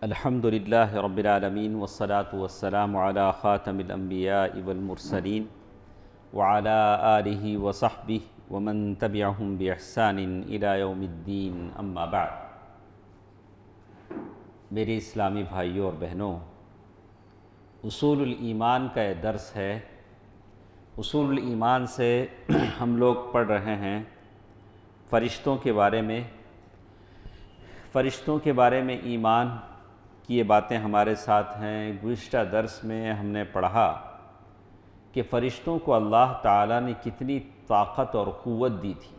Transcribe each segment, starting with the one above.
الحمد للہ رب العالمین والصلاة والسلام علی خاتم الانبیاء والمرسلین وعلی آلہ وصحبہ ومن تبعہم بإحسان الی یوم الدین اما بعد۔ میرے اسلامی بھائیوں اور بہنوں، اصول الایمان کا یہ درس ہے۔ اصول الایمان سے ہم لوگ پڑھ رہے ہیں فرشتوں کے بارے میں۔ فرشتوں کے بارے میں ایمان کی یہ باتیں ہمارے ساتھ ہیں۔ گزشتہ درس میں ہم نے پڑھا کہ فرشتوں کو اللہ تعالیٰ نے کتنی طاقت اور قوت دی تھی۔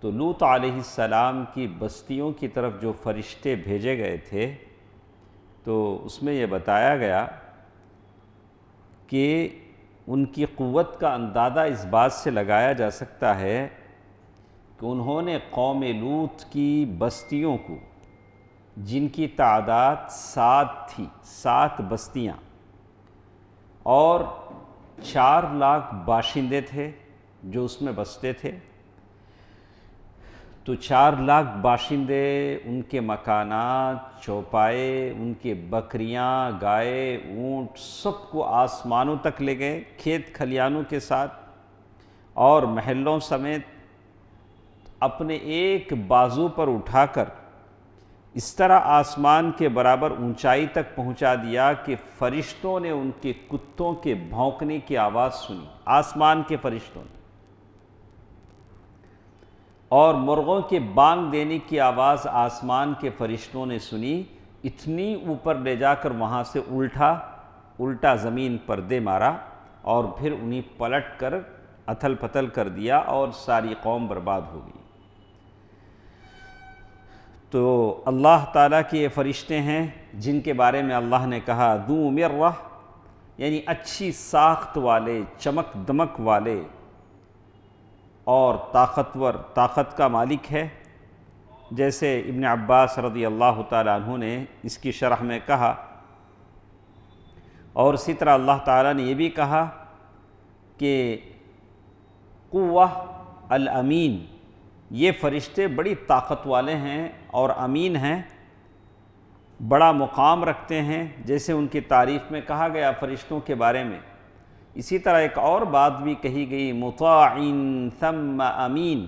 تو لوط علیہ السلام کی بستیوں کی طرف جو فرشتے بھیجے گئے تھے، تو اس میں یہ بتایا گیا کہ ان کی قوت کا اندازہ اس بات سے لگایا جا سکتا ہے کہ انہوں نے قوم لوط کی بستیوں کو، جن کی تعداد 7 تھی، 7 بستیاں، اور 4 لاکھ باشندے تھے جو اس میں بستے تھے، تو 4 لاکھ باشندے، ان کے مکانات، چوپائے، ان کے بکریاں، گائے، اونٹ، سب کو آسمانوں تک لے گئے، کھیت کھلیانوں کے ساتھ اور محلوں سمیت اپنے ایک بازو پر اٹھا کر اس طرح آسمان کے برابر اونچائی تک پہنچا دیا کہ فرشتوں نے ان کے کتوں کے بھونکنے کی آواز سنی، آسمان کے فرشتوں نے، اور مرغوں کے بانگ دینے کی آواز آسمان کے فرشتوں نے سنی۔ اتنی اوپر لے جا کر وہاں سے الٹا زمین پر دے مارا اور پھر انہیں پلٹ کر اتھل پتھل کر دیا اور ساری قوم برباد ہو گئی۔ تو اللہ تعالیٰ کے یہ فرشتے ہیں جن کے بارے میں اللہ نے کہا ذو مرہ، یعنی اچھی ساخت والے، چمک دمک والے اور طاقتور، طاقت کا مالک ہے۔ جیسے ابن عباس رضی اللہ تعالیٰ عنہ نے اس کی شرح میں کہا، اور اسی طرح اللہ تعالیٰ نے یہ بھی کہا کہ قوہ الامین، یہ فرشتے بڑی طاقت والے ہیں اور امین ہیں، بڑا مقام رکھتے ہیں، جیسے ان کی تعریف میں کہا گیا فرشتوں کے بارے میں۔ اسی طرح ایک اور بات بھی کہی گئی، مطاع ثم امین،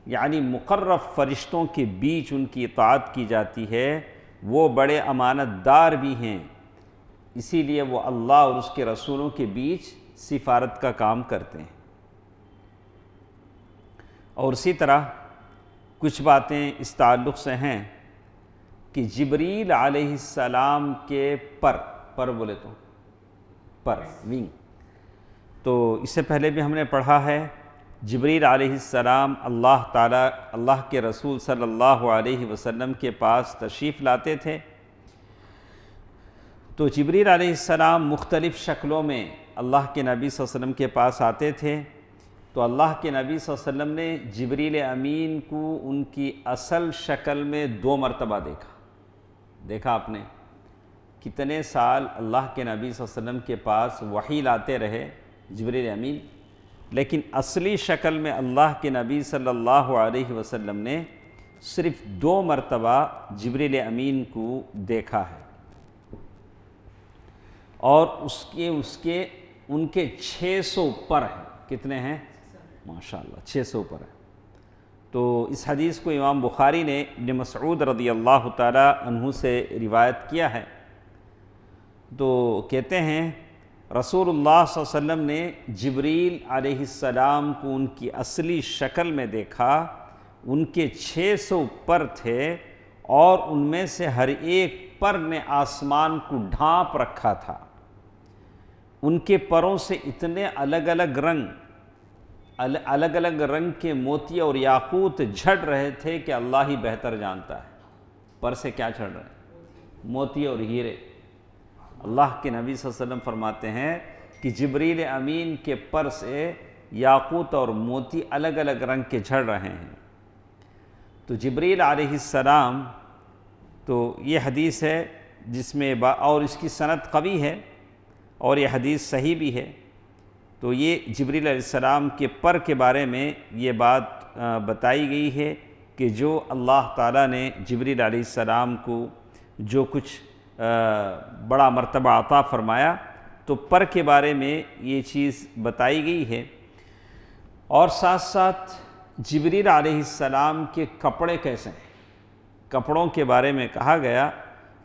یعنی مقرب فرشتوں کے بیچ ان کی اطاعت کی جاتی ہے، وہ بڑے امانت دار بھی ہیں، اسی لیے وہ اللہ اور اس کے رسولوں کے بیچ سفارت کا کام کرتے ہیں۔ اور اسی طرح کچھ باتیں اس تعلق سے ہیں کہ جبریل علیہ السلام کے پر بولے تو ونگ، تو اس سے پہلے بھی ہم نے پڑھا ہے جبریل علیہ السلام اللہ تعالیٰ، اللہ کے رسول صلی اللہ علیہ وسلم کے پاس تشریف لاتے تھے، تو جبریل علیہ السلام مختلف شکلوں میں اللہ کے نبی صلی اللہ علیہ وسلم کے پاس آتے تھے۔ تو اللہ کے نبی صلی اللہ علیہ وسلم نے جبریل امین کو ان کی اصل شکل میں 2 مرتبہ دیکھا آپ نے کتنے سال اللہ کے نبی صلی اللہ علیہ وسلم کے پاس وحی لاتے رہے جبریل امین، لیکن اصلی شکل میں اللہ کے نبی صلی اللہ علیہ وسلم نے صرف 2 مرتبہ جبریل امین کو دیکھا ہے، اور ان کے 600 پر ہیں۔ کتنے ہیں؟ ماشاءاللہ 600 پر ہیں۔ تو اس حدیث کو امام بخاری نے ابن مسعود رضی اللہ تعالی عنہ سے روایت کیا ہے۔ تو کہتے ہیں رسول اللہ صلی اللہ علیہ وسلم نے جبریل علیہ السلام کو ان کی اصلی شکل میں دیکھا، ان کے 600 پر تھے، اور ان میں سے ہر ایک پر نے آسمان کو ڈھانپ رکھا تھا۔ ان کے پروں سے اتنے الگ الگ رنگ کے موتی اور یاقوت جھڑ رہے تھے کہ اللہ ہی بہتر جانتا ہے پر سے کیا جھڑ رہے ہیں، موتی اور ہیرے۔ اللہ کے نبی صلی اللہ علیہ وسلم فرماتے ہیں کہ جبریل امین کے پر سے یاقوت اور موتی الگ الگ رنگ کے جھڑ رہے ہیں۔ تو جبریل علیہ السلام، تو یہ حدیث ہے جس میں اور اس کی سند قوی ہے اور یہ حدیث صحیح بھی ہے۔ تو یہ جبریل علیہ السلام کے پر کے بارے میں یہ بات بتائی گئی ہے کہ جو اللہ تعالیٰ نے جبریل علیہ السلام کو جو کچھ بڑا مرتبہ عطا فرمایا، تو پر کے بارے میں یہ چیز بتائی گئی ہے۔ اور ساتھ ساتھ جبریل علیہ السلام کے کپڑے کیسے ہیں، کپڑوں کے بارے میں کہا گیا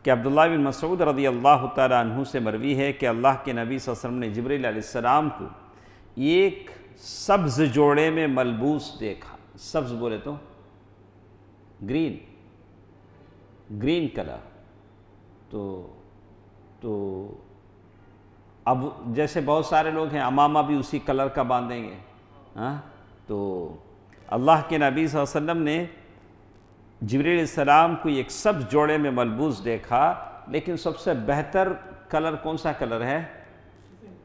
کہ عبداللہ بن مسعود رضی اللہ تعالیٰ عنہ سے مروی ہے کہ اللہ کے نبی صلی اللہ علیہ وسلم نے جبریل علیہ السلام کو ایک سبز جوڑے میں ملبوس دیکھا۔ سبز بولے تو گرین کلر، تو اب جیسے بہت سارے لوگ ہیں امامہ بھی اسی کلر کا باندھیں گے، تو اللہ کے نبی صلی اللہ علیہ وسلم نے جبریل علیہ السلام کو ایک سبز جوڑے میں ملبوس دیکھا، لیکن سب سے بہتر کلر کون سا کلر ہے؟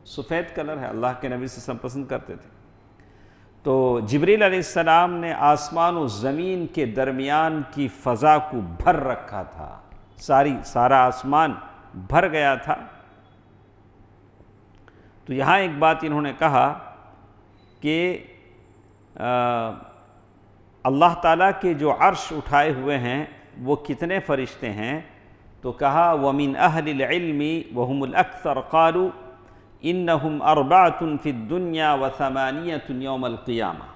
سفید کلر ہے، اللہ کے نبی صلی اللہ علیہ وسلم پسند کرتے تھے۔ تو جبریل علیہ السلام نے آسمان و زمین کے درمیان کی فضا کو بھر رکھا تھا، سارا آسمان بھر گیا تھا۔ تو یہاں ایک بات انہوں نے کہا کہ اللہ تعالیٰ کے جو عرش اٹھائے ہوئے ہیں وہ کتنے فرشتے ہیں، تو کہا وَمِنْ أَهْلِ الْعِلْمِ وَهُمُ الْأَكْثَرُ قَالُوا إِنَّهُمْ أَرْبَعَةٌ فِي الدُّنْيَا وَثَمَانِيَةٌ يَوْمَ الْقِيَامَةِ۔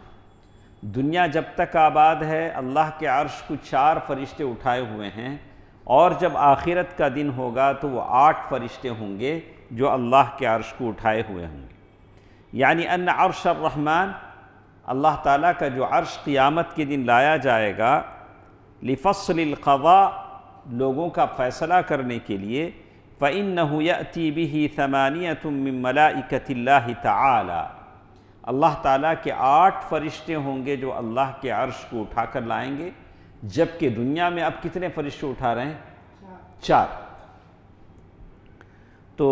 دنیا جب تک آباد ہے اللہ کے عرش کو 4 فرشتے اٹھائے ہوئے ہیں، اور جب آخرت کا دن ہوگا تو وہ 8 فرشتے ہوں گے جو اللہ کے عرش کو اٹھائے ہوئے ہوں گے۔ یعنی ان عرش الرحمن، اللہ تعالیٰ کا جو عرش قیامت کے دن لایا جائے گا، لفصل القضاء، لوگوں کا فیصلہ کرنے کے لیے، فإنه يأتي به 8 من ملائکۃ اللہ تعالی، اللہ تعالیٰ کے 8 فرشتے ہوں گے جو اللہ کے عرش کو اٹھا کر لائیں گے، جبکہ دنیا میں اب کتنے فرشتے اٹھا رہے ہیں؟ 4۔ تو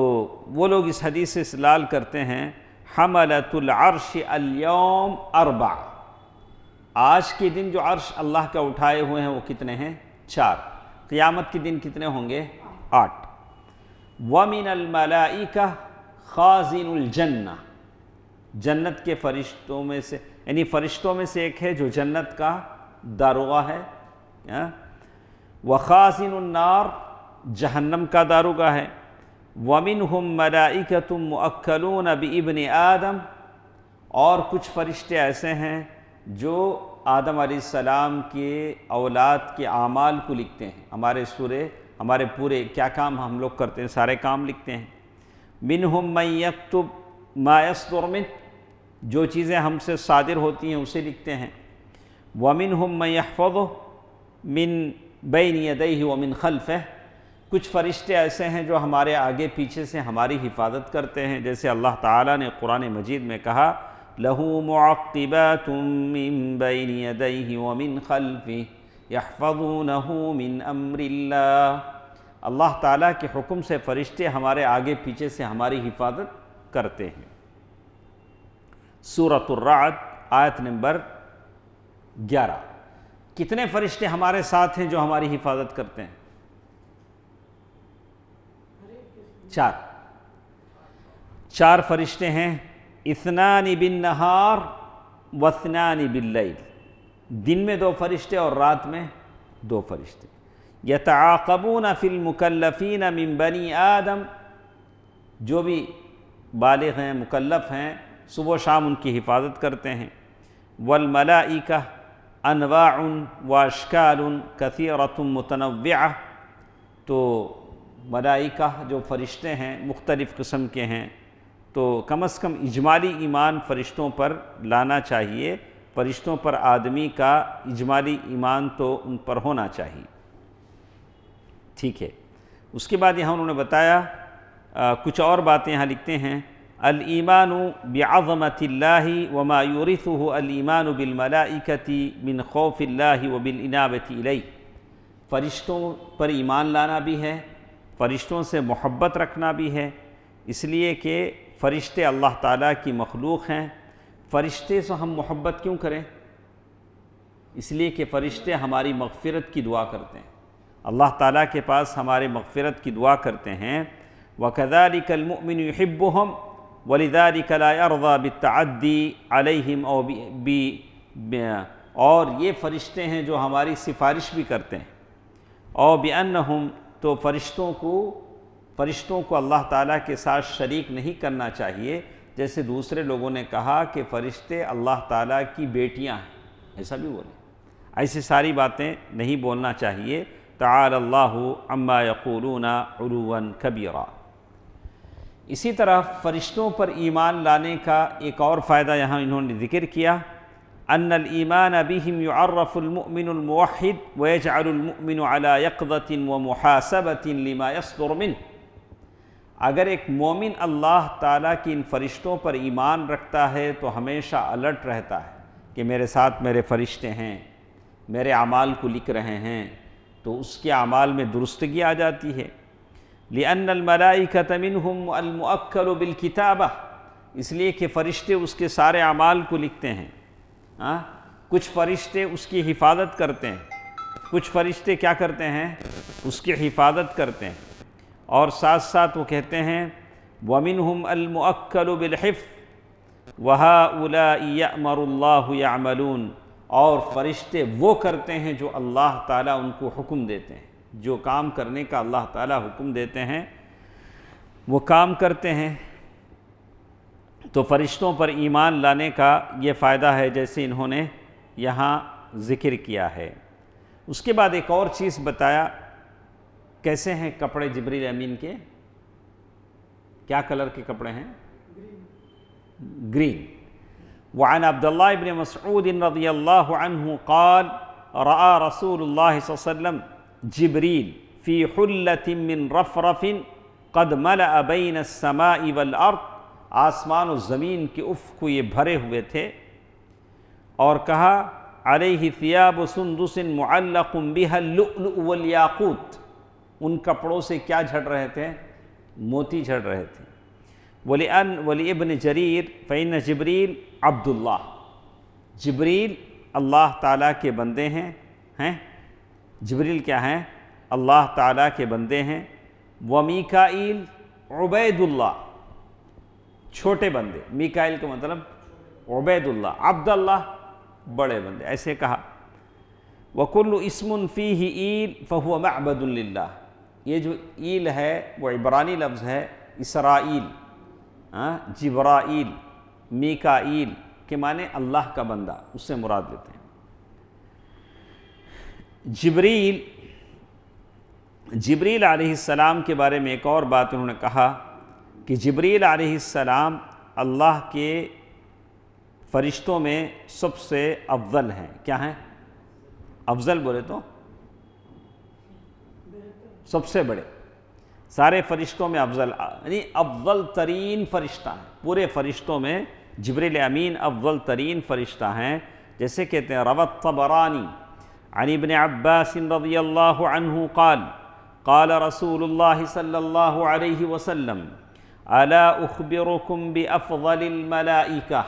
وہ لوگ اس حدیث سے استدلال کرتے ہیں حملۃ العرش اليوم 4، آج کے دن جو عرش اللہ کا اٹھائے ہوئے ہیں وہ کتنے ہیں؟ 4۔ قیامت کے دن کتنے ہوں گے؟ 8۔ وَمِنَ الْمَلَائِكَةِ خَازِنُ الْجَنَّةِ، جنت کے فرشتوں میں سے، یعنی فرشتوں میں سے ایک ہے جو جنت کا داروغہ ہے، وَخَازِنُ النَّارِ، جہنم کا داروغہ ہے، وَمِنْهُمْ مَلَائِكَةٌ مُؤَكَّلُونَ بِإِبْنِ آدم، اور کچھ فرشتے ایسے ہیں جو آدم علیہ السلام کے اولاد کے اعمال کو لکھتے ہیں، ہمارے پورے کیا کام ہم لوگ کرتے ہیں سارے کام لکھتے ہیں۔ مِنْهُمْ مَنْ يَكْتُبْ مَا يَصْدُرُ مِنْهُ، جو چیزیں ہم سے صادر ہوتی ہیں اسے لکھتے ہیں۔ وَمِنْهُمْ مَنْ يَحْفَظُهُ مِنْ بَيْنِ يَدَيْهِ وَمِنْ خَلْفِهِ، کچھ فرشتے ایسے ہیں جو ہمارے آگے پیچھے سے ہماری حفاظت کرتے ہیں، جیسے اللہ تعالیٰ نے قرآن مجید میں کہا لَهُ مُعَقِّبَاتٌ مِّن بَيْنِ يَدَيْهِ وَمِنْ خَلْفِهِ يَحْفَظُونَهُ مِنْ أَمْرِ اللَّهِ، اللہ تعالیٰ کے حکم سے فرشتے ہمارے آگے پیچھے سے ہماری حفاظت کرتے ہیں۔ سورۃ الرعد آیت نمبر 11، کتنے فرشتے ہمارے ساتھ ہیں جو ہماری حفاظت کرتے ہیں؟ 4 فرشتے ہیں، 2 بالنہار و2 باللیل، دن میں 2 فرشتے اور رات میں 2 فرشتے۔ یتعاقبون فی المکلفین من بنی آدم، جو بھی بالغ ہیں مکلف ہیں صبح و شام ان کی حفاظت کرتے ہیں۔ والملائکہ انواع و اشکال کثیرۃ متنوعہ، تو ملائکہ جو فرشتے ہیں مختلف قسم کے ہیں، تو کم از کم اجمالی ایمان فرشتوں پر لانا چاہیے، فرشتوں پر آدمی کا اجمالی ایمان تو ان پر ہونا چاہیے۔ ٹھیک ہے، اس کے بعد یہاں انہوں نے بتایا کچھ اور باتیں یہاں لکھتے ہیں، الایمان بعظمۃ اللہ وما یورثہ الایمان بالملائکۃ من خوف اللہ وبالانابۃ الیہ، فرشتوں پر ایمان لانا بھی ہے، فرشتوں سے محبت رکھنا بھی ہے، اس لیے کہ فرشتے اللہ تعالیٰ کی مخلوق ہیں۔ فرشتے سے ہم محبت کیوں کریں؟ اس لیے کہ فرشتے ہماری مغفرت کی دعا کرتے ہیں، اللہ تعالیٰ کے پاس ہمارے مغفرت کی دعا کرتے ہیں۔ وَكَذَلِكَ الْمُؤْمِنُ يُحِبُّهُمْ وَلِذَلِكَ لَا يَرْضَى بِالتَّعَدِّي عَلَيْهِمْ، اور یہ فرشتے ہیں جو ہماری سفارش بھی کرتے ہیں، اور بِأَنَّهُمْ تو فرشتوں کو اللہ تعالیٰ کے ساتھ شریک نہیں کرنا چاہیے، جیسے دوسرے لوگوں نے کہا کہ فرشتے اللہ تعالیٰ کی بیٹیاں ہیں، ایسا بھی بولے، ایسی ساری باتیں نہیں بولنا چاہیے۔ تعالی اللہ عما یقولون علوا کبیرا۔ اسی طرح فرشتوں پر ایمان لانے کا ایک اور فائدہ یہاں انہوں نے ذکر کیا، ان الایمان بهم يعرف المؤمن الموحد ويجعل المؤمن على يقظة ومحاسبة لما يصدر منه۔ اگر ایک مومن اللہ تعالیٰ کی ان فرشتوں پر ایمان رکھتا ہے تو ہمیشہ الرٹ رہتا ہے کہ میرے ساتھ میرے فرشتے ہیں، میرے اعمال کو لکھ رہے ہیں، تو اس کے اعمال میں درستگی آ جاتی ہے۔ لأن الملائکۃ منہم المؤکل بالکتابہ، اس لیے کہ فرشتے اس کے سارے اعمال کو لکھتے ہیں۔ کچھ فرشتے اس کی حفاظت کرتے ہیں، کچھ فرشتے کیا کرتے ہیں؟ اس کی حفاظت کرتے ہیں، اور ساتھ ساتھ وہ کہتے ہیں وَمِنْهُمْ الْمُؤَكَّلُ بِالْحِفْظِ وَهَؤُلَاءِ يَأْمَرُ اللَّهُ يَعْمَلُونَ، اور فرشتے وہ کرتے ہیں جو اللہ تعالیٰ ان کو حکم دیتے ہیں، جو کام کرنے کا اللہ تعالیٰ حکم دیتے ہیں وہ کام کرتے ہیں۔ تو فرشتوں پر ایمان لانے کا یہ فائدہ ہے، جیسے انہوں نے یہاں ذکر کیا ہے۔ اس کے بعد ایک اور چیز بتایا، کیسے ہیں کپڑے جبریل امین کے؟ کیا کلر کے کپڑے ہیں؟ گرین۔ وعن عبداللہ ابن مسعود رضی اللہ عنہ قال رأى رسول اللہ صلی اللہ علیہ وسلم جبریل فی حلۃ من رفرف قد ملأ بین السماء والارض، آسمان و زمین کے افق کو یہ بھرے ہوئے تھے، اور کہا علیہ ثیاب سندس معلق بها اللؤلؤ والیاقوت، ان کپڑوں سے کیا جھڑ رہے تھے؟ موتی جھڑ رہے تھے۔ وَلِابْنِ جریر فإن جبریل عبد اللہ، جبریل اللہ تعالیٰ کے بندے ہیں، جبریل کیا ہیں؟ اللہ تعالیٰ کے بندے ہیں۔ ومیکائیل عبید اللہ، چھوٹے بندے، میکائیل کا مطلب عبید اللہ، عبد اللہ بڑے بندے، ایسے کہا۔ وَكُلُّ اسْمٌ فِيهِ ایل فَهُوَ مَعْبَدٌ لِلَّهِ، یہ جو ایل ہے وہ عبرانی لفظ ہے، اسرائیل، جبرائیل، میکائیل کے معنی اللہ کا بندہ، اس سے مراد لیتے ہیں۔ جبریل علیہ السلام کے بارے میں ایک اور بات انہوں نے کہا کہ جبریل علیہ السلام اللہ کے فرشتوں میں سب سے افضل ہیں۔ کیا ہیں؟ افضل بولے تو سب سے بڑے، سارے فرشتوں میں افضل، یعنی افضل ترین فرشتہ ہیں، پورے فرشتوں میں جبریل امین افضل ترین فرشتہ ہیں۔ جیسے کہتے ہیں روى الطبرانی عن ابن عباس رضی اللہ عنہ قال قال رسول اللہ صلی اللہ علیہ وسلم الا اخبرکم بافضل الملائکہ،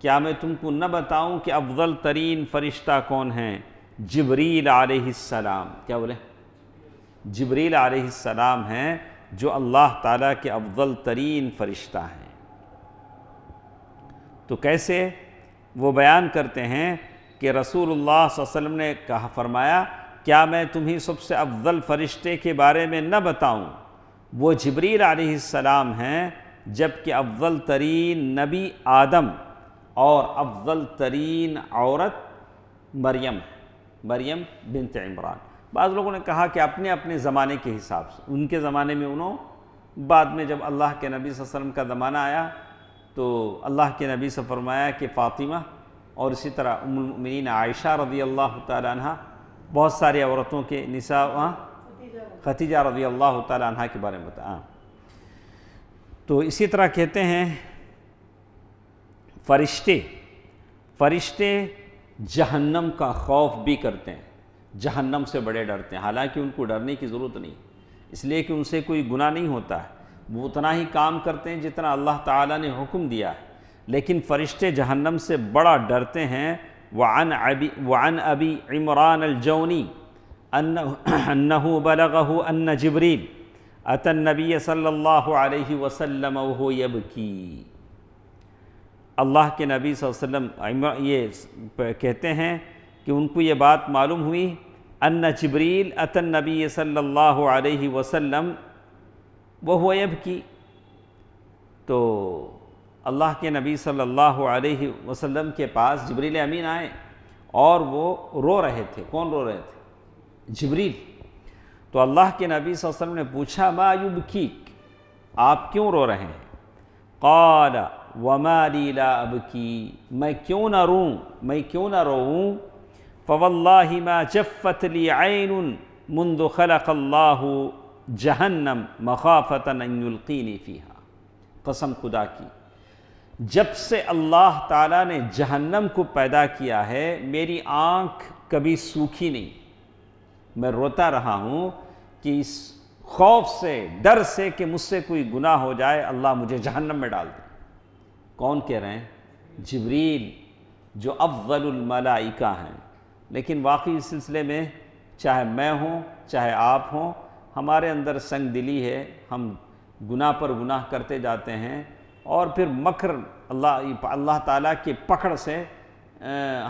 کیا میں تم کو نہ بتاؤں کہ افضل ترین فرشتہ کون ہیں؟ جبریل علیہ السلام۔ کیا بولے؟ جبریل علیہ السلام ہیں جو اللہ تعالیٰ کے افضل ترین فرشتہ ہیں۔ تو کیسے؟ وہ بیان کرتے ہیں کہ رسول اللہ صلی اللہ علیہ وسلم نے کہا، فرمایا کیا میں تمہیں سب سے افضل فرشتے کے بارے میں نہ بتاؤں؟ وہ جبریل علیہ السلام ہیں، جبکہ افضل ترین نبی آدم اور افضل ترین عورت مریم بنت عمران۔ بعض لوگوں نے کہا کہ اپنے اپنے زمانے کے حساب سے، ان کے زمانے میں بعد میں جب اللہ کے نبی صلی اللہ علیہ وسلم کا زمانہ آیا تو اللہ کے نبی سے فرمایا کہ فاطمہ اور اسی طرح ام المؤمنین عائشہ رضی اللہ تعالی عنہ، بہت ساری عورتوں کے نساء، خدیجہ رضی اللہ تعالی عنہ کے بارے میں بتایا۔ تو اسی طرح کہتے ہیں فرشتے جہنم کا خوف بھی کرتے ہیں، جہنم سے بڑے ڈرتے ہیں، حالانکہ ان کو ڈرنے کی ضرورت نہیں، اس لیے کہ ان سے کوئی گناہ نہیں ہوتا ہے، وہ اتنا ہی کام کرتے ہیں جتنا اللہ تعالیٰ نے حکم دیا ہے، لیکن فرشتے جہنم سے بڑا ڈرتے ہیں۔ وعن ابی عمران الجونی انہ بلغہ ان جبریل اتى النبی صلی اللہ علیہ وسلم وهو یبکی، اللہ کے نبی صلی اللہ علیہ وسلم یہ کہتے ہیں کہ ان کو یہ بات معلوم ہوئی، ان جبریل اتی النبی صلی اللہ علیہ وسلم وہو یبکی، تو اللہ کے نبی صلی اللہ علیہ وسلم کے پاس جبریل امین آئے اور وہ رو رہے تھے۔ کون رو رہے تھے؟ جبریل۔ تو اللہ کے نبی صلی اللہ علیہ وسلم نے پوچھا ما یبکیک، آپ کیوں رو رہے ہیں؟ قال وما لی لا ابکی، میں کیوں نہ روں، میں کیوں نہ روؤں؟ فواللہ ما جفت لی عین منذ خلق اللہ جہنم مخافۃ ان یلقینی فیہا، قسم خدا کی جب سے اللہ تعالیٰ نے جہنم کو پیدا کیا ہے میری آنکھ کبھی سوکھی نہیں، میں روتا رہا ہوں کہ اس خوف سے، ڈر سے کہ مجھ سے کوئی گناہ ہو جائے اللہ مجھے جہنم میں ڈال دے۔ کون کہہ رہے ہیں؟ جبریل، جو افضل الملائکہ ہیں۔ لیکن واقعی اس سلسلے میں چاہے میں ہوں چاہے آپ ہوں، ہمارے اندر سنگ دلی ہے، ہم گناہ پر گناہ کرتے جاتے ہیں اور پھر مکر اللہ تعالیٰ کے پکڑ سے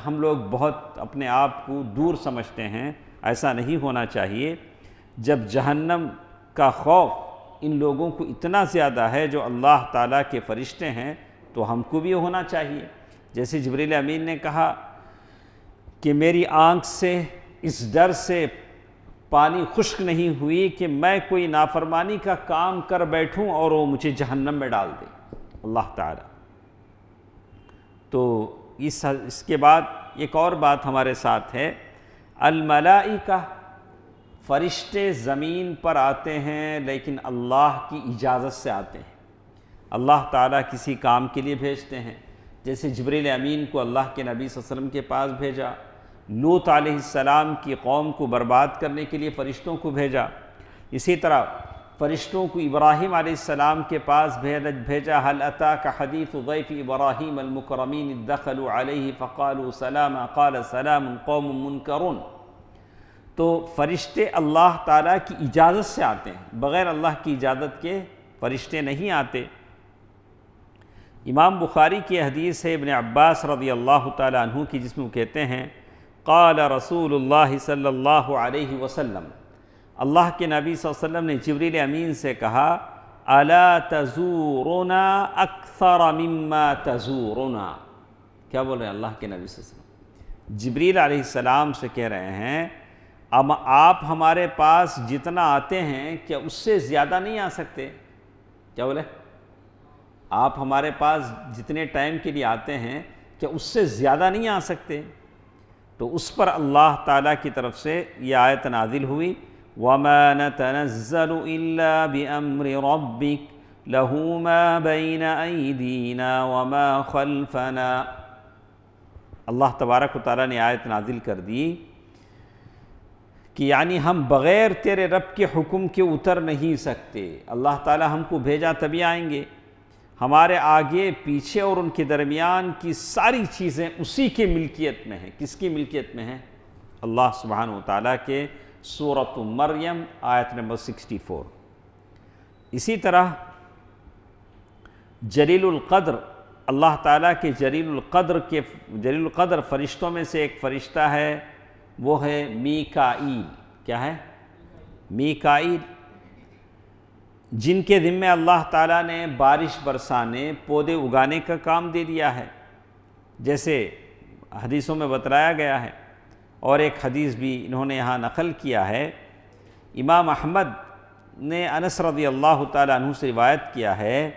ہم لوگ بہت اپنے آپ کو دور سمجھتے ہیں۔ ایسا نہیں ہونا چاہیے۔ جب جہنم کا خوف ان لوگوں کو اتنا زیادہ ہے جو اللہ تعالیٰ کے فرشتے ہیں تو ہم کو بھی ہونا چاہیے۔ جیسے جبریل امین نے کہا کہ میری آنکھ سے اس ڈر سے پانی خشک نہیں ہوئی کہ میں کوئی نافرمانی کا کام کر بیٹھوں اور وہ مجھے جہنم میں ڈال دے اللہ تعالیٰ۔ تو اس کے بعد ایک اور بات ہمارے ساتھ ہے، الملائکہ، فرشتے زمین پر آتے ہیں لیکن اللہ کی اجازت سے آتے ہیں۔ اللہ تعالیٰ کسی کام کے لیے بھیجتے ہیں، جیسے جبریل امین کو اللہ کے نبی صلی اللہ علیہ وسلم کے پاس بھیجا، لوط علیہ السلام کی قوم کو برباد کرنے کے لیے فرشتوں کو بھیجا، اسی طرح فرشتوں کو ابراہیم علیہ السلام کے پاس بھیجا، هل اتاک حدیث ضیف ابراہیم المکرمین اذ دخلوا علیہ فقالوا سلاما قال سلام قوم منکرون۔ تو فرشتے اللہ تعالیٰ کی اجازت سے آتے ہیں، بغیر اللہ کی اجازت کے فرشتے نہیں آتے۔ امام بخاری کی حدیث ہے ابن عباس رضی اللہ تعالیٰ عنہ کی، جس میں وہ کہتے ہیں قال رسول اللہ صلی اللہ علیہ وسلم، اللہ کے نبی صلی اللہ علیہ وسلم نے جبریل امین سے کہا الا تزورنا اکثر مما تزورنا، کیا بول رہے ہیں اللہ کے نبی صلی اللہ علیہ وسلم؟ جبریل علیہ السلام سے کہہ رہے ہیں اب آپ ہمارے پاس جتنا آتے ہیں کیا اس سے زیادہ نہیں آ سکتے؟ کیا بولے؟ آپ ہمارے پاس جتنے ٹائم کے لیے آتے ہیں کیا اس سے زیادہ نہیں آ سکتے؟ تو اس پر اللہ تعالیٰ کی طرف سے یہ آیت نازل ہوئی وَمَا نَتَنَزَّلُ إِلَّا بِأَمْرِ رَبِّكَ لَهُ مَا بَيْنَ أَيْدِينَا وَمَا خَلْفَنَا۔ اللہ تبارک و تعالیٰ نے آیت نازل کر دی کہ یعنی ہم بغیر تیرے رب کے حکم کے اتر نہیں سکتے، اللہ تعالیٰ ہم کو بھیجا تبھی آئیں گے، ہمارے آگے پیچھے اور ان کے درمیان کی ساری چیزیں اسی کے ملکیت میں ہیں۔ کس کی ملکیت میں ہیں؟ اللہ سبحانہ و تعالیٰ کے۔ سورۃ مریم آیت نمبر 64۔ اسی طرح جلیل القدر، اللہ تعالیٰ کے جلیل القدر فرشتوں میں سے ایک فرشتہ ہے، وہ ہے میکائیل۔ کیا ہے؟ میکائیل، جن کے ذمے اللہ تعالیٰ نے بارش برسانے، پودے اگانے کا کام دے دیا ہے، جیسے حدیثوں میں بتلایا گیا ہے۔ اور ایک حدیث بھی انہوں نے یہاں نقل کیا ہے، امام احمد نے انس رضی اللہ تعالیٰ عنہ سے روایت کیا ہے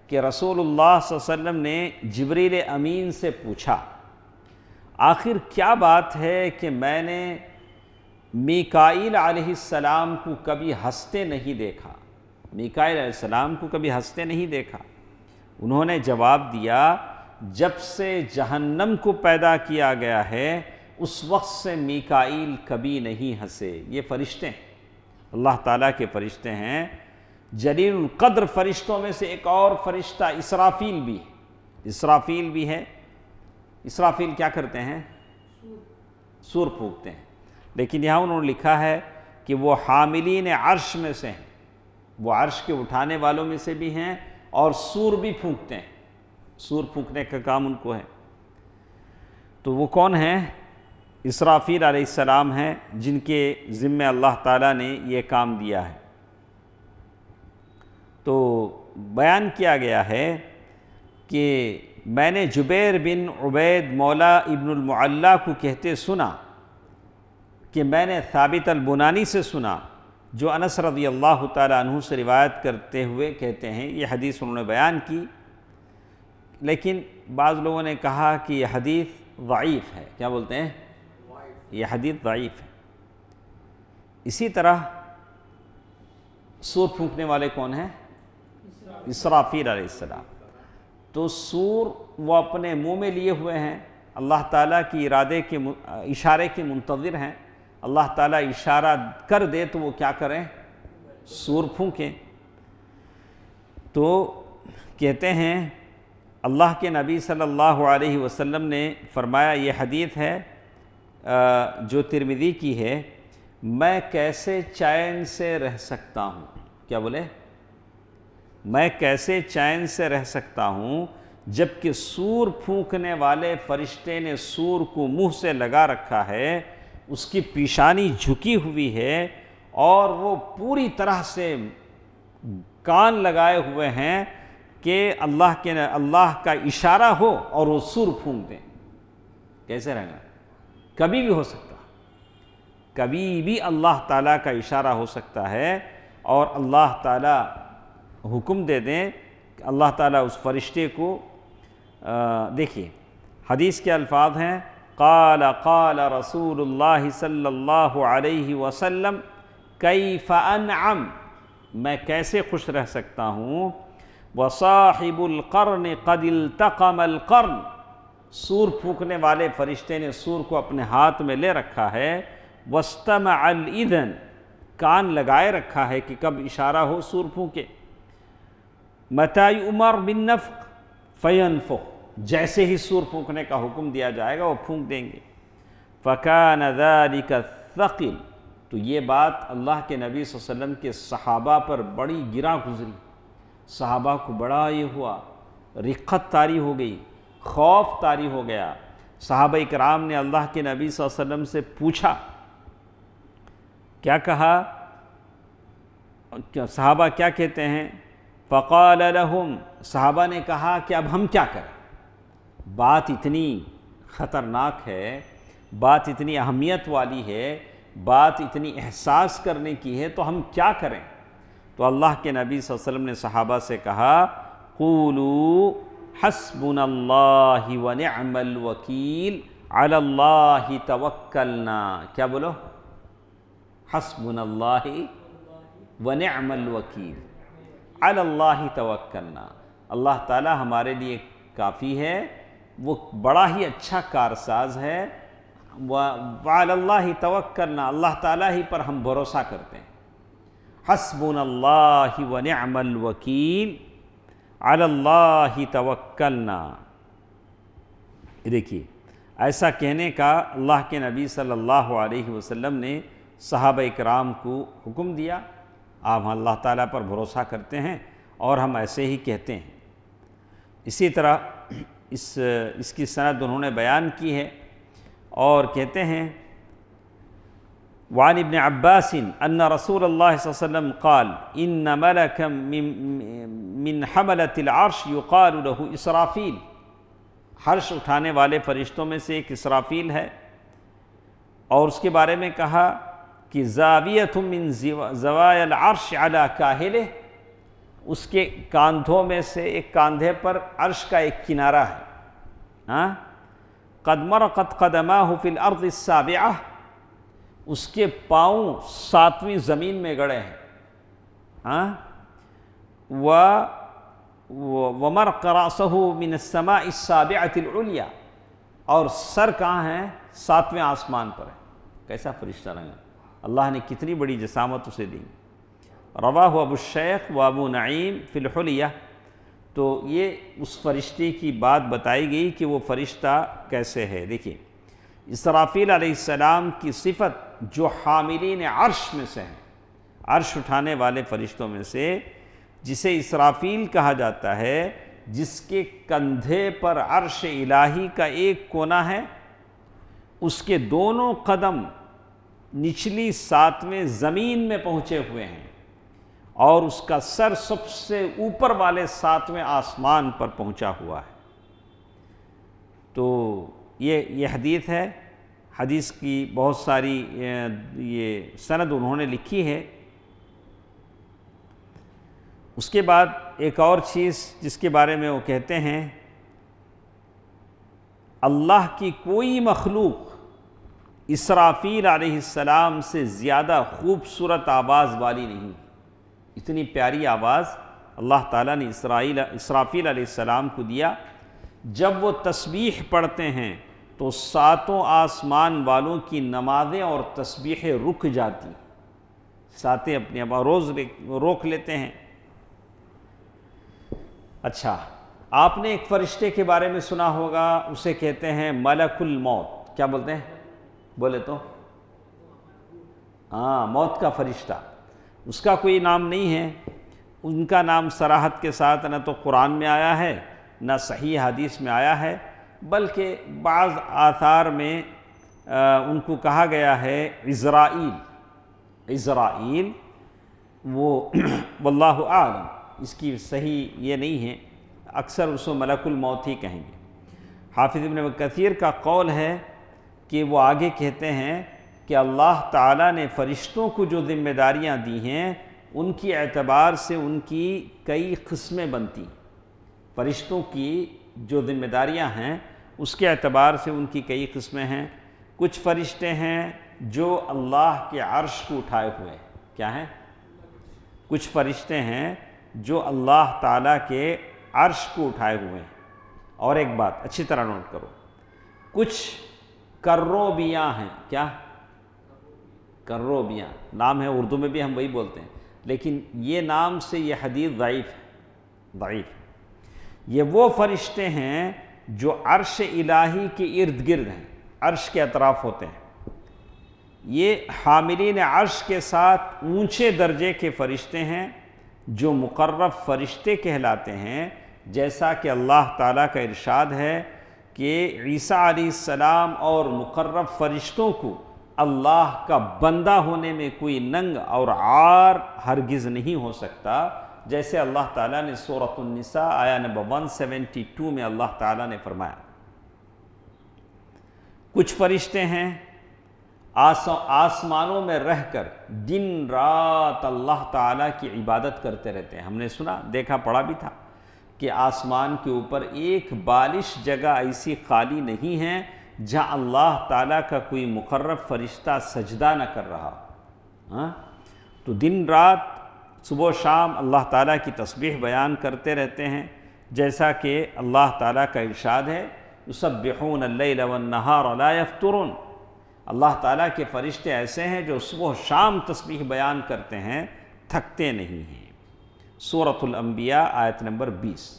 کہ رسول اللہ صلی اللہ علیہ وسلم نے جبریل امین سے پوچھا آخر کیا بات ہے کہ میں نے میکائیل علیہ السلام کو کبھی ہنستے نہیں دیکھا، میکائیل علیہ السلام کو کبھی ہنستے نہیں دیکھا۔ انہوں نے جواب دیا جب سے جہنم کو پیدا کیا گیا ہے اس وقت سے میکائیل کبھی نہیں ہنسے۔ یہ فرشتے ہیں، اللہ تعالیٰ کے فرشتے ہیں۔ جلیل القدر فرشتوں میں سے ایک اور فرشتہ اسرافیل بھی ہے، اسرافیل بھی ہے۔ اسرافیل کیا کرتے ہیں؟ سور پھونکتے ہیں، لیکن یہاں انہوں نے لکھا ہے کہ وہ حاملین عرش میں سے ہیں، وہ عرش کے اٹھانے والوں میں سے بھی ہیں اور سور بھی پھونکتے ہیں، سور پھونکنے کا کام ان کو ہے۔ تو وہ کون ہیں؟ اسرافیل علیہ السلام ہیں جن کے ذمے اللہ تعالیٰ نے یہ کام دیا ہے۔ تو بیان کیا گیا ہے کہ میں نے جبیر بن عبید مولا ابن المعلیٰ کو کہتے سنا کہ میں نے ثابت البنانی سے سنا، جو انس رضی اللہ تعالیٰ عنہ سے روایت کرتے ہوئے کہتے ہیں، یہ حدیث انہوں نے بیان کی، لیکن بعض لوگوں نے کہا کہ یہ حدیث ضعیف ہے۔ کیا بولتے ہیں؟ یہ حدیث ضعیف ہے۔ اسی طرح سور پھونکنے والے کون ہیں؟ اسرافیل علیہ السلام۔ تو سور وہ اپنے منہ میں لیے ہوئے ہیں، اللہ تعالیٰ کی اشارے کے منتظر ہیں۔ اللہ تعالیٰ اشارہ کر دے تو وہ کیا کریں؟ سور پھونکیں۔ تو کہتے ہیں اللہ کے نبی صلی اللہ علیہ وسلم نے فرمایا، یہ حدیث ہے جو ترمذی کی ہے، میں کیسے چین سے رہ سکتا ہوں؟ کیا بولے؟ میں کیسے چین سے رہ سکتا ہوں جبکہ سور پھونکنے والے فرشتے نے سور کو منہ سے لگا رکھا ہے، اس کی پیشانی جھکی ہوئی ہے اور وہ پوری طرح سے کان لگائے ہوئے ہیں کہ اللہ کا اشارہ ہو اور وہ سور پھونک دیں۔ کیسے رہے گا؟ کبھی بھی ہو سکتا، کبھی بھی اللہ تعالیٰ کا اشارہ ہو سکتا ہے اور اللہ تعالیٰ حکم دے دیں کہ اللہ تعالیٰ اس فرشتے کو دیکھیے حدیث کے الفاظ ہیں، قال قال رسول اللہ صلی اللہ علیہ وسلم کیف انعم، میں کیسے خوش رہ سکتا ہوں، وصاحب القرن قد التقم القرن، سور پھونکنے والے فرشتے نے سور کو اپنے ہاتھ میں لے رکھا ہے، واستمع الاذن، کان لگائے رکھا ہے کہ کب اشارہ ہو سور پھونکے، متی یؤمر بالنفخ فینفخ، جیسے ہی سور پھونکنے کا حکم دیا جائے گا وہ پھونک دیں گے، فکان ذلک الثقل، تو یہ بات اللہ کے نبی صلی اللہ علیہ وسلم کے صحابہ پر بڑی گراں گزری، صحابہ کو بڑا یہ ہوا، رقت طاری ہو گئی، خوف طاری ہو گیا۔ صحابہ کرام نے اللہ کے نبی صلی اللہ علیہ وسلم سے پوچھا، کیا کہا؟ صحابہ کیا کہتے ہیں؟ فقال لهم، صحابہ نے کہا کہ اب ہم کیا کریں؟ بات اتنی خطرناک ہے، بات اتنی اہمیت والی ہے، بات اتنی احساس کرنے کی ہے، تو ہم کیا کریں؟ تو اللہ کے نبی صلی اللہ علیہ وسلم نے صحابہ سے کہا، قولوا حسبنا اللہ ونعم الوکیل علی اللہ توکلنا، کیا بولو؟ حسبنا اللہ ونعم الوکیل علی اللہ توکلنا، اللہ تعالی ہمارے لیے کافی ہے، وہ بڑا ہی اچھا کارساز ہے، وعلی اللہ توکلنا، اللہ تعالیٰ ہی پر ہم بھروسہ کرتے ہیں، حسبنا اللہ ونعم الوکیل علی اللہ توکلنا۔ دیکھیے ایسا کہنے کا اللہ کے نبی صلی اللہ علیہ وسلم نے صحابہ کرام کو حکم دیا، آپ اللہ تعالیٰ پر بھروسہ کرتے ہیں اور ہم ایسے ہی کہتے ہیں۔ اسی طرح اس کی سند انہوں نے بیان کی ہے اور کہتے ہیں، وعن ابن عباس ان رسول اللہ صلی اللہ علیہ وسلم قال ان ملکا من حملة العرش یقال له اسرافیل، عرش اٹھانے والے فرشتوں میں سے ایک اسرافیل ہے، اور اس کے بارے میں کہا کہ زاویۃ من زوایا العرش علی کاہلہ، اس کے کاندھوں میں سے ایک کاندھے پر عرش کا ایک کنارہ ہے، قد مرقت قدماہ فی الارض السابعہ، اس کے پاؤں 7ویں زمین میں گڑے ہیں، ومرق رأسہ من السماء السابعۃ العلیٰ، اور سر کہاں ہے؟ 7ویں آسمان پر ہے۔ کیسا فرشتہ رہا، اللہ نے کتنی بڑی جسامت اسے دی۔ رواہ ابو الشیخ و ابو نعیم فی الحلیہ، تو یہ اس فرشتے کی بات بتائی گئی کہ وہ فرشتہ کیسے ہے۔ دیکھیے اسرافیل علیہ السلام کی صفت جو حاملین عرش میں سے ہیں، عرش اٹھانے والے فرشتوں میں سے، جسے اسرافیل کہا جاتا ہے، جس کے کندھے پر عرش الہی کا ایک کونا ہے، اس کے دونوں قدم نچلی ساتویں زمین میں پہنچے ہوئے ہیں اور اس کا سر سب سے اوپر والے ساتویں آسمان پر پہنچا ہوا ہے۔ تو یہ حدیث ہے۔ حدیث کی بہت ساری یہ سند انہوں نے لکھی ہے۔ اس کے بعد ایک اور چیز جس کے بارے میں وہ کہتے ہیں، اللہ کی کوئی مخلوق اسرافیل علیہ السلام سے زیادہ خوبصورت آواز والی نہیں۔ اتنی پیاری آواز اللہ تعالیٰ نے اسرافیل علیہ السلام کو دیا۔ جب وہ تسبیح پڑھتے ہیں تو ساتوں آسمان والوں کی نمازیں اور تسبیحیں رک جاتی، ساتیں اپنی روز روک لیتے ہیں۔ اچھا، آپ نے ایک فرشتے کے بارے میں سنا ہوگا، اسے کہتے ہیں ملک الموت۔ کیا بولتے ہیں؟ بولے تو موت کا فرشتہ۔ اس کا کوئی نام نہیں ہے، ان کا نام صراحت کے ساتھ نہ تو قرآن میں آیا ہے نہ صحیح حدیث میں آیا ہے، بلکہ بعض آثار میں ان کو کہا گیا ہے عزرائیل، وہ واللہ اعلم، اس کی صحیح یہ نہیں ہے، اکثر اس کو ملک الموت ہی کہیں گے۔ حافظ ابن کثیر کا قول ہے کہ وہ آگے کہتے ہیں کہ اللہ تعالیٰ نے فرشتوں کو جو ذمہ داریاں دی ہیں ان کی اعتبار سے ان کی کئی قسمیں بنتی۔ فرشتوں کی جو ذمہ داریاں ہیں اس کے اعتبار سے ان کی کئی قسمیں ہیں۔ کچھ فرشتے ہیں جو اللہ کے عرش کو اٹھائے ہوئے، کیا ہیں؟ کچھ فرشتے ہیں جو اللہ تعالیٰ کے عرش کو اٹھائے ہوئے ہیں۔ اور ایک بات اچھی طرح نوٹ کرو، کچھ کروبیاں ہیں۔ کیا؟ کروبیاں نام ہے، اردو میں بھی ہم وہی بولتے ہیں، لیکن یہ نام سے یہ حدیث ضعیف ہے۔ یہ وہ فرشتے ہیں جو عرش الہی کے ارد گرد ہیں، عرش کے اطراف ہوتے ہیں۔ یہ حاملین عرش کے ساتھ اونچے درجے کے فرشتے ہیں جو مقرب فرشتے کہلاتے ہیں، جیسا کہ اللہ تعالیٰ کا ارشاد ہے کہ عیسیٰ علیہ السلام اور مقرب فرشتوں کو اللہ کا بندہ ہونے میں کوئی ننگ اور عار ہرگز نہیں ہو سکتا، جیسے اللہ تعالیٰ نے سورۃ النساء آیہ نمبر 172 میں اللہ تعالیٰ نے فرمایا۔ کچھ فرشتے ہیں آسمانوں میں رہ کر دن رات اللہ تعالیٰ کی عبادت کرتے رہتے ہیں۔ ہم نے سنا، دیکھا، پڑھا بھی تھا کہ آسمان کے اوپر ایک بالش جگہ ایسی خالی نہیں ہے جہاں اللہ تعالیٰ کا کوئی مقرب فرشتہ سجدہ نہ کر رہا۔ تو دن رات صبح و شام اللہ تعالیٰ کی تسبیح بیان کرتے رہتے ہیں، جیسا کہ اللہ تعالیٰ کا ارشاد ہے یسبحون اللیل والنہار لا یفترون۔ اللہ تعالیٰ کے فرشتے ایسے ہیں جو صبح و شام تسبیح بیان کرتے ہیں، تھکتے نہیں ہیں۔ سورۃ الانبیاء آیت نمبر 20۔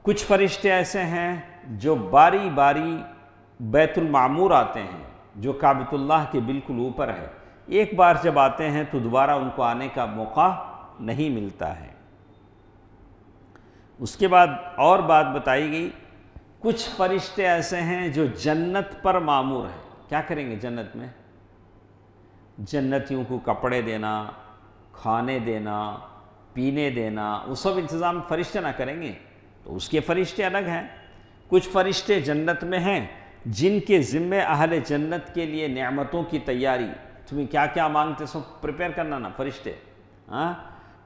کچھ فرشتے ایسے ہیں جو باری باری بیت المعمور آتے ہیں، جو کعبۃ اللہ کے بالکل اوپر ہے۔ ایک بار جب آتے ہیں تو دوبارہ ان کو آنے کا موقع نہیں ملتا ہے۔ اس کے بعد اور بات بتائی گئی، کچھ فرشتے ایسے ہیں جو جنت پر مامور ہیں۔ کیا کریں گے جنت میں؟ جنتیوں کو کپڑے دینا، کھانے دینا، پینے دینا، وہ سب انتظام فرشتے نہ کریں گے، تو اس کے فرشتے الگ ہیں۔ کچھ فرشتے جنت میں ہیں جن کے ذمے اہل جنت کے لیے نعمتوں کی تیاری، تمہیں کیا کیا مانگتے سو پریپیئر کرنا نا فرشتے۔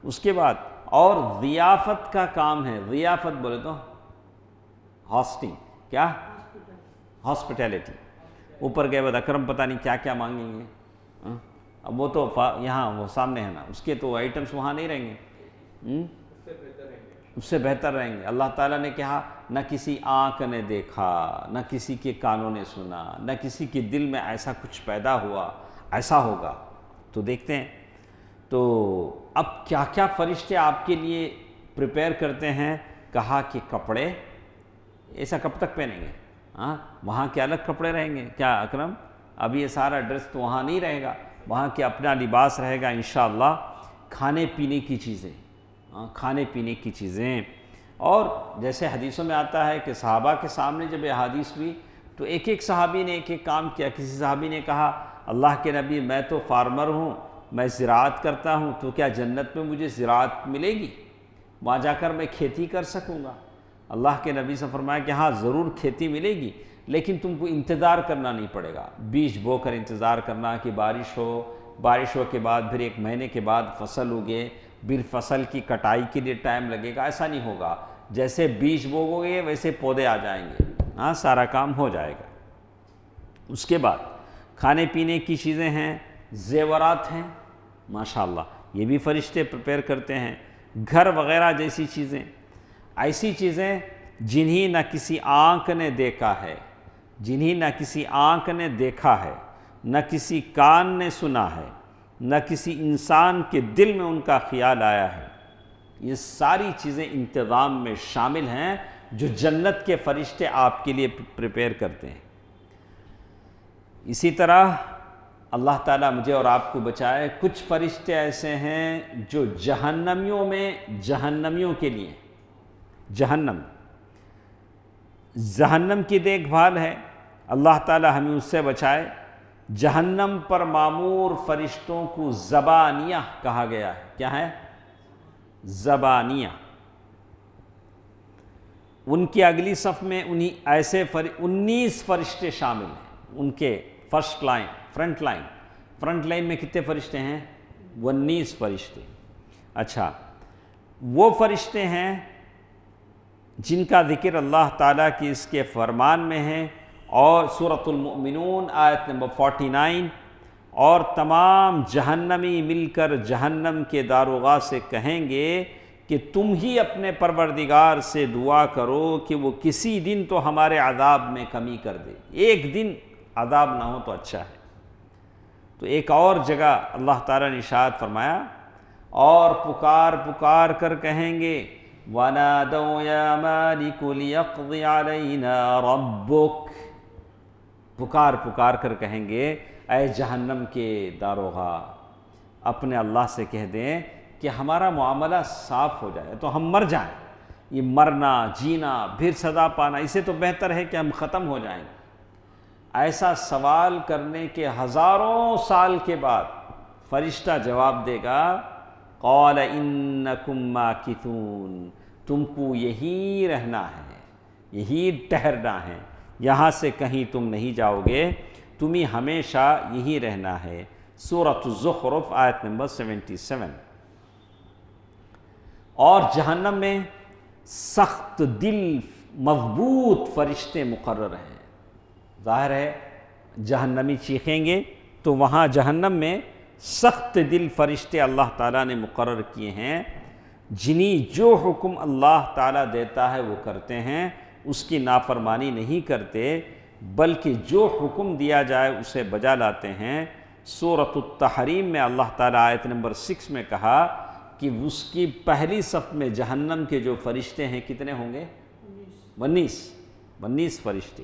اس کے بعد اور ضیافت کا کام ہے۔ ضیافت بولے تو ہاسٹنگ، کیا؟ ہاسپٹیلٹی۔ اوپر گئے بعد اکرم پتہ نہیں کیا کیا مانگیں گے، اب وہ تو یہاں وہ سامنے ہے نا، اس کے تو آئٹمس وہاں نہیں رہیں گے، اس سے بہتر رہیں گے۔ اللہ تعالیٰ نے کہا نہ کسی آنکھ نے دیکھا، نہ کسی کے کانوں نے سنا، نہ کسی کے دل میں ایسا کچھ پیدا ہوا، ایسا ہوگا۔ تو دیکھتے ہیں تو اب کیا کیا فرشتے آپ کے لیے پریپیئر کرتے ہیں۔ کہا کہ کپڑے، ایسا کب تک پہنیں گے؟ وہاں کے الگ کپڑے رہیں گے کیا اکرم؟ اب یہ سارا ڈریس تو وہاں نہیں رہے گا، وہاں کے اپنا لباس رہے گا انشاءاللہ۔ کھانے پینے کی چیزیں، کھانے پینے کی چیزیں، اور جیسے حدیثوں میں آتا ہے کہ صحابہ کے سامنے جب یہ حدیث ہوئی تو ایک ایک صحابی نے ایک ایک کام کیا. کسی صحابی نے کہا اللہ کے نبی میں تو فارمر ہوں, میں زراعت کرتا ہوں, تو کیا جنت میں مجھے زراعت ملے گی, وہاں جا کر میں کھیتی کر سکوں گا؟ اللہ کے نبی سے فرمایا کہ ہاں ضرور کھیتی ملے گی, لیکن تم کو انتظار کرنا نہیں پڑے گا. بیج بو کر انتظار کرنا کہ بارش ہو, بارشوں کے بعد پھر 1 مہینے کے بعد فصل اگے, پھر فصل کی کٹائی کے لیے ٹائم لگے گا, ایسا نہیں ہوگا. جیسے بیج بوؤ گے ویسے پودے آ جائیں گے, ہاں سارا کام ہو جائے گا. اس کے بعد کھانے پینے کی چیزیں ہیں, زیورات ہیں, ماشاءاللہ یہ بھی فرشتے پریپیئر کرتے ہیں. گھر وغیرہ جیسی چیزیں, ایسی چیزیں جنہیں نہ کسی آنکھ نے دیکھا ہے, جنہیں نہ کسی آنکھ نے دیکھا ہے, نہ کسی کان نے سنا ہے, نہ کسی انسان کے دل میں ان کا خیال آیا ہے. یہ ساری چیزیں انتظام میں شامل ہیں جو جنت کے فرشتے آپ کے لیے پریپیئر کرتے ہیں. اسی طرح اللہ تعالیٰ مجھے اور آپ کو بچائے, کچھ فرشتے ایسے ہیں جو جہنمیوں میں, جہنمیوں کے لیے, جہنم کی دیکھ بھال ہے. اللہ تعالیٰ ہمیں اس سے بچائے. جہنم پر معمور فرشتوں کو زبانیہ کہا گیا ہے. کیا ہے؟ زبانیہ. ان کی اگلی صف میں ایسے 19 فرشتے شامل ہیں. ان کے فرنٹ لائن میں کتنے فرشتے ہیں؟ 19 فرشتے. اچھا, وہ فرشتے ہیں جن کا ذکر اللہ تعالیٰ کی اس کے فرمان میں ہے, اور سورۃ المؤمنون آیت نمبر 49, اور تمام جہنمی مل کر جہنم کے داروغہ سے کہیں گے کہ تم ہی اپنے پروردگار سے دعا کرو کہ وہ کسی دن تو ہمارے عذاب میں کمی کر دے, ایک دن عذاب نہ ہو تو اچھا ہے. تو ایک اور جگہ اللہ تعالیٰ نے ارشاد فرمایا, اور پکار کر کہیں گے وَنَادَوْا يَا مَالِكُ لِيَقْضِ عَلَيْنَا رَبُّكَ, پکار کر کہیں گے اے جہنم کے داروغہ, اپنے اللہ سے کہہ دیں کہ ہمارا معاملہ صاف ہو جائے تو ہم مر جائیں. یہ مرنا, جینا, پھر سزا پانا, اسے تو بہتر ہے کہ ہم ختم ہو جائیں. ایسا سوال کرنے کے ہزاروں سال کے بعد فرشتہ جواب دے گا قال انکم ماکثون, تم کو یہی رہنا ہے, یہی ٹھہرنا ہے, یہاں سے کہیں تم نہیں جاؤ گے, تمہیں ہمیشہ یہی رہنا ہے. سورۃ الزخرف آیت نمبر 77. اور جہنم میں سخت دل مضبوط فرشتے مقرر ہیں. ظاہر ہے جہنمی چیخیں گے تو وہاں جہنم میں سخت دل فرشتے اللہ تعالیٰ نے مقرر کیے ہیں, جنہیں جو حکم اللہ تعالیٰ دیتا ہے وہ کرتے ہیں, اس کی نافرمانی نہیں کرتے, بلکہ جو حکم دیا جائے اسے بجا لاتے ہیں. سورۃ التحریم میں اللہ تعالیٰ آیت نمبر 6 میں کہا کہ اس کی پہلی صف میں جہنم کے جو فرشتے ہیں کتنے ہوں گے؟ 19 فرشتے.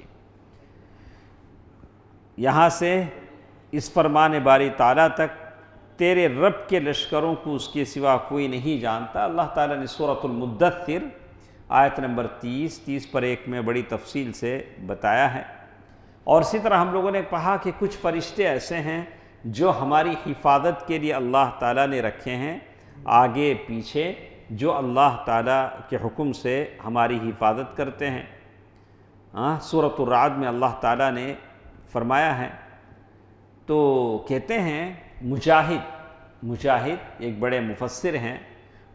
یہاں سے اس فرمان باری تعالیٰ تک تیرے رب کے لشکروں کو اس کے سوا کوئی نہیں جانتا. اللہ تعالیٰ نے سورۃ المدثر آیت نمبر 30 پر 1 میں بڑی تفصیل سے بتایا ہے. اور اسی طرح ہم لوگوں نے کہا کہ کچھ فرشتے ایسے ہیں جو ہماری حفاظت کے لیے اللہ تعالیٰ نے رکھے ہیں, آگے پیچھے, جو اللہ تعالیٰ کے حکم سے ہماری حفاظت کرتے ہیں. سورۃ الرعد میں اللہ تعالیٰ نے فرمایا ہے, تو کہتے ہیں مجاہد ایک بڑے مفسر ہیں,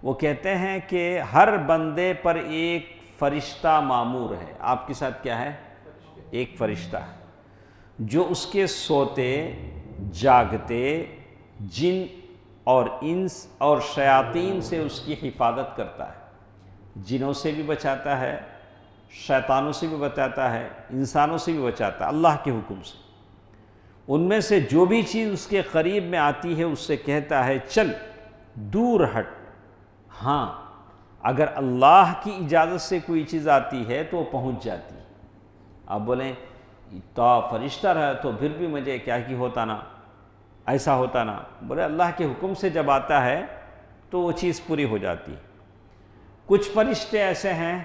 وہ کہتے ہیں کہ ہر بندے پر ایک فرشتہ مامور ہے. آپ کے ساتھ کیا ہے؟ ایک فرشتہ ہے جو اس کے سوتے جاگتے جن اور انس اور شیاطین سے اس کی حفاظت کرتا ہے. جنوں سے بھی بچاتا ہے, شیطانوں سے بھی بچاتا ہے, انسانوں سے بھی بچاتا ہے اللہ کے حکم سے. ان میں سے جو بھی چیز اس کے قریب میں آتی ہے اس سے کہتا ہے چل دور ہٹ. ہاں اگر اللہ کی اجازت سے کوئی چیز آتی ہے تو وہ پہنچ جاتی ہے. آپ بولیں تو فرشتہ رہا تو پھر بھی مجھے کیا کی ہوتا نا, ایسا ہوتا نا. بولے اللہ کے حکم سے جب آتا ہے تو وہ چیز پوری ہو جاتی ہے. کچھ فرشتے ایسے ہیں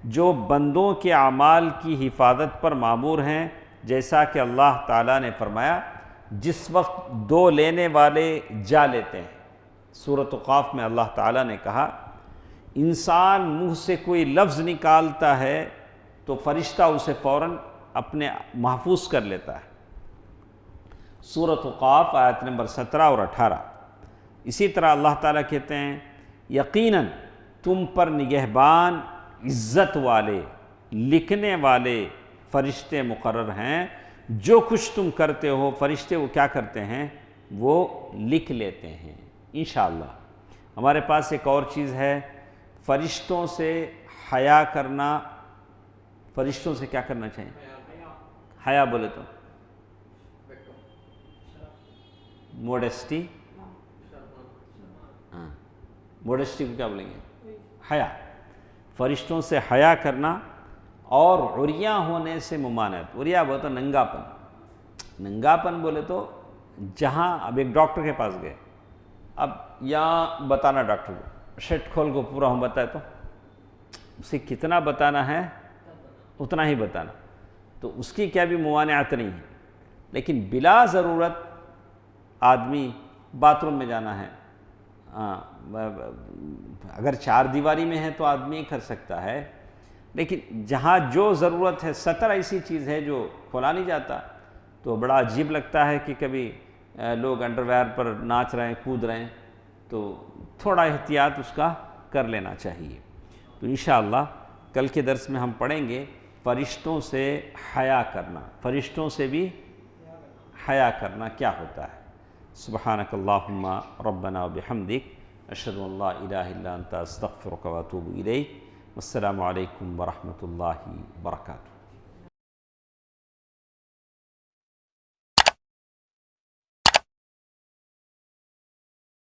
جو بندوں کے اعمال کی حفاظت پر مامور ہیں، جیسا کہ اللہ تعالیٰ نے فرمایا جس وقت دو لینے والے جا لیتے ہیں۔ سورۃ قاف میں اللہ تعالیٰ نے کہا انسان منہ سے کوئی لفظ نکالتا ہے تو فرشتہ اسے فوراً اپنے محفوظ کر لیتا ہے۔ سورۃ قاف آیت نمبر 17 اور 18۔ اسی طرح اللہ تعالیٰ کہتے ہیں یقیناً تم پر نگہبان عزت والے لکھنے والے فرشتے مقرر ہیں، جو کچھ تم کرتے ہو فرشتے وہ کیا کرتے ہیں، وہ لکھ لیتے ہیں انشاءاللہ۔ ہمارے پاس ایک اور چیز ہے، فرشتوں سے حیا کرنا۔ فرشتوں سے کیا کرنا چاہیے؟ حیا بولے تو موڈسٹی، ہاں موڈسٹی کو کیا بولیں گے؟ حیا۔ فرشتوں سے حیا کرنا اور عریاں ہونے سے ممانعت۔ عریاں بولے تو ننگا پن، ننگا پن بولے تو جہاں اب ایک ڈاکٹر کے پاس گئے، اب یہاں بتانا ڈاکٹر کو شرٹ کھول کو پورا ہم بتائے تو اسے کتنا بتانا ہے اتنا ہی بتانا، تو اس کی کیا بھی ممانعت نہیں ہے۔ لیکن بلا ضرورت آدمی باتھ روم میں جانا ہے، اگر چار دیواری میں ہے تو آدمی کر سکتا ہے، لیکن جہاں جو ضرورت ہے سطر ایسی چیز ہے جو کھولا نہیں جاتا، تو بڑا عجیب لگتا ہے کہ کبھی لوگ انڈر ویئر پر ناچ رہے ہیں کود رہے ہیں، تو تھوڑا احتیاط اس کا کر لینا چاہیے۔ تو انشاءاللہ کل کے درس میں ہم پڑھیں گے فرشتوں سے حیا کرنا، فرشتوں سے بھی حیا کرنا کیا ہوتا ہے۔ سبحانک اللہم ربنا و بحمدک، اشہد ان لا الہ الا انت استغفرک و اتوب الیک۔ والسلام علیکم ورحمۃ اللہ وبرکاتہ۔